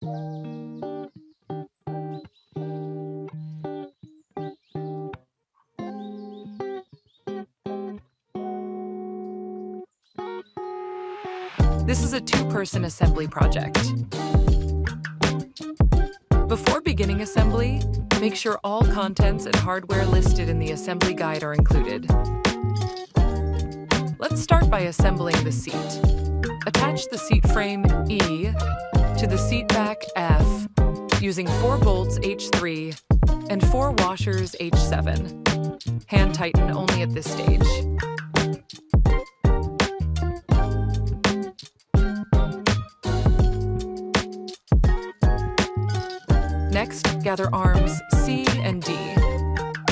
This is a two-person assembly project. Before beginning assembly, make sure all contents and hardware listed in the assembly guide are included. Let's start by assembling the seat. Attach the seat frame E to the seat back F using 4 bolts H3 and 4 washers H7. Hand tighten only at this stage. Next, gather arms C and D.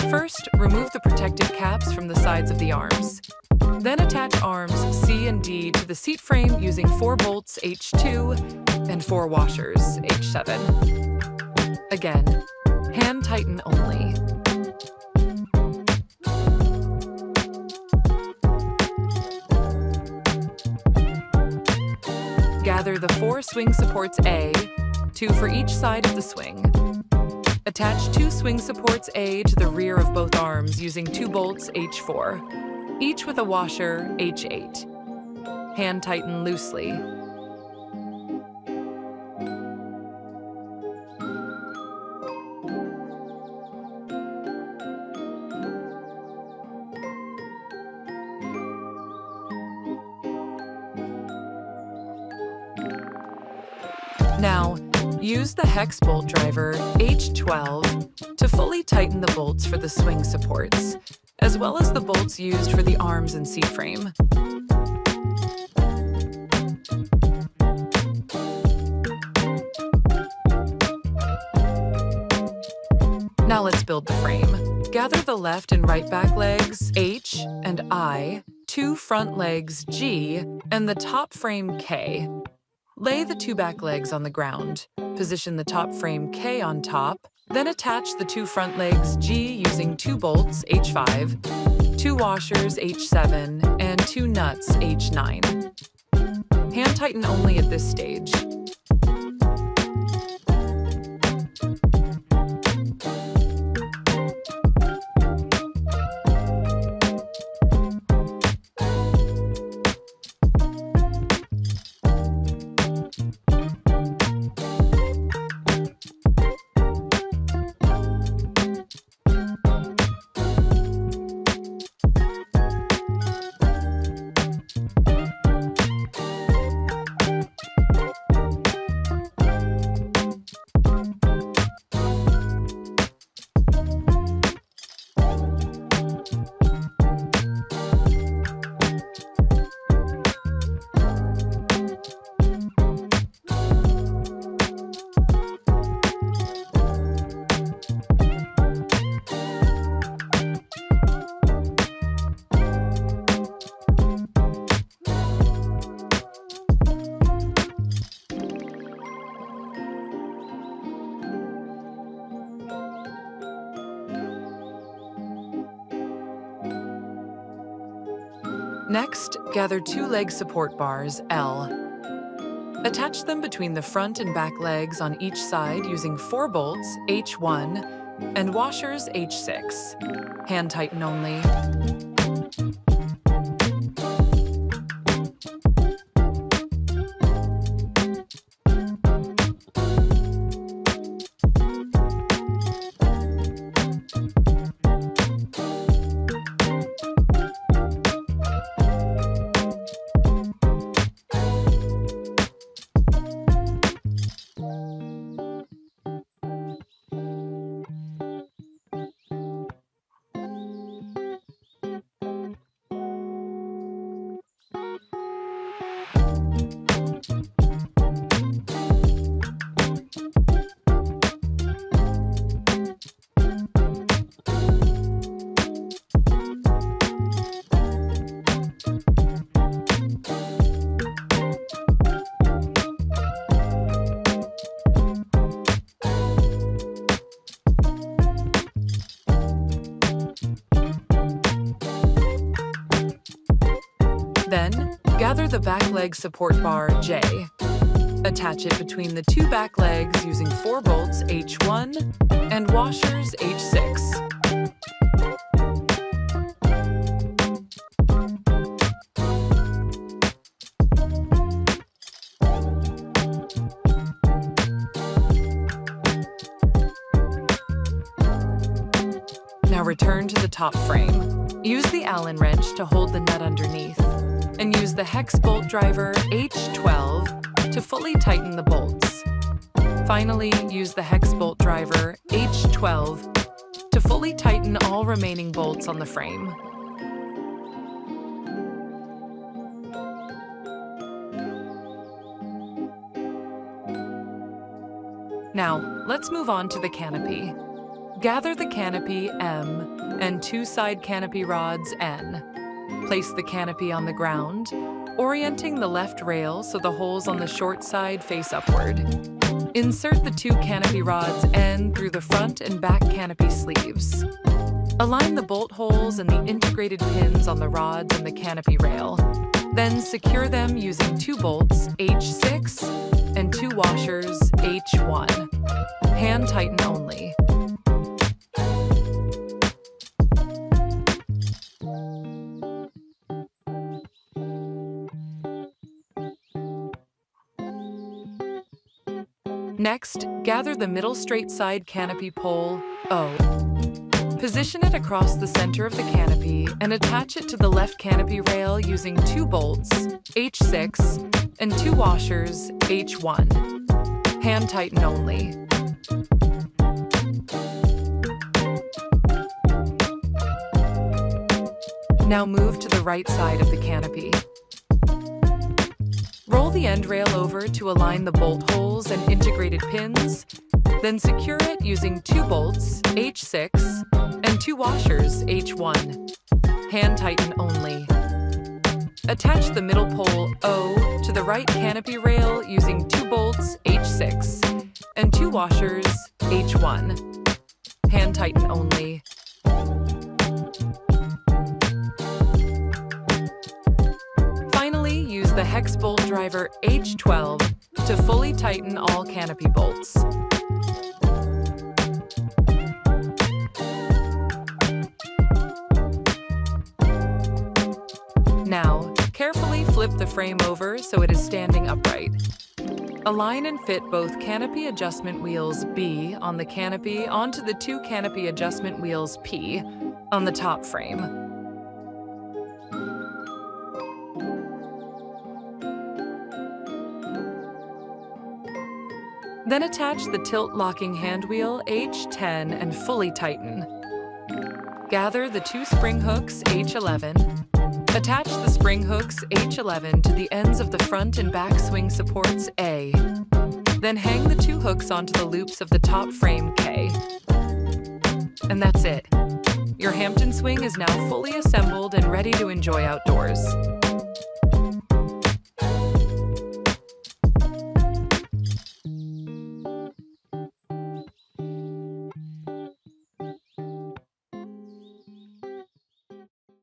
First, remove the protective caps from the sides of the arms. Then attach arms C and D to the seat frame using 4 bolts H2 and 4 washers H7. Again, hand tighten only. Gather the 4 swing supports A, 2 for each side of the swing. Attach 2 swing supports A to the rear of both arms using 2 bolts H4, each with a washer H8. Hand tighten loosely. Now, use the hex bolt driver H12 to fully tighten the bolts for the swing supports, as well as the bolts used for the arms and seat frame. Now let's build the frame. Gather the left and right back legs H and I, 2 front legs G, and the top frame K. Lay the 2 back legs on the ground. Position the top frame K on top, then attach the 2 front legs G using 2 bolts H5, 2 washers H7, and 2 nuts H9. Hand tighten only at this stage. Next, gather 2 leg support bars L. Attach them between the front and back legs on each side using 4 bolts H1 and washers H6. Hand tighten only. Then, gather the back leg support bar J. Attach it between the two back legs using 4 bolts H1 and washers H6. Now return to the top frame. Use the Allen wrench to hold the nut underneath, and use the hex bolt driver H12 to fully tighten the bolts. Finally, use the hex bolt driver H12 to fully tighten all remaining bolts on the frame. Now, let's move on to the canopy. Gather the canopy M and 2 side canopy rods N. Place the canopy on the ground, orienting the left rail so the holes on the short side face upward. Insert the 2 canopy rods N through the front and back canopy sleeves. Align the bolt holes and the integrated pins on the rods and the canopy rail. Then secure them using 2 bolts H6 and 2 washers H1. Hand tighten only. Next, gather the middle straight side canopy pole O. Position it across the center of the canopy and attach it to the left canopy rail using 2 bolts H6 and 2 washers H1. Hand tighten only. Now move to the right side of the canopy. Roll the end rail over to align the bolt holes and integrated pins, then secure it using 2 bolts H6 and 2 washers H1. Hand tighten only. Attach the middle pole O to the right canopy rail using 2 bolts H6 and 2 washers H1. Hand tighten only. Finally, use the hex bolt driver H12 to fully tighten all canopy bolts. Now, carefully flip the frame over so it is standing upright. Align and fit both canopy adjustment wheels B on the canopy onto the 2 canopy adjustment wheels P on the top frame. Then attach the tilt locking hand wheel H10 and fully tighten. Gather the 2 spring hooks H11. Attach the spring hooks H11 to the ends of the front and back swing supports A. Then hang the 2 hooks onto the loops of the top frame K. And that's it. Your Hampton Swing is now fully assembled and ready to enjoy outdoors.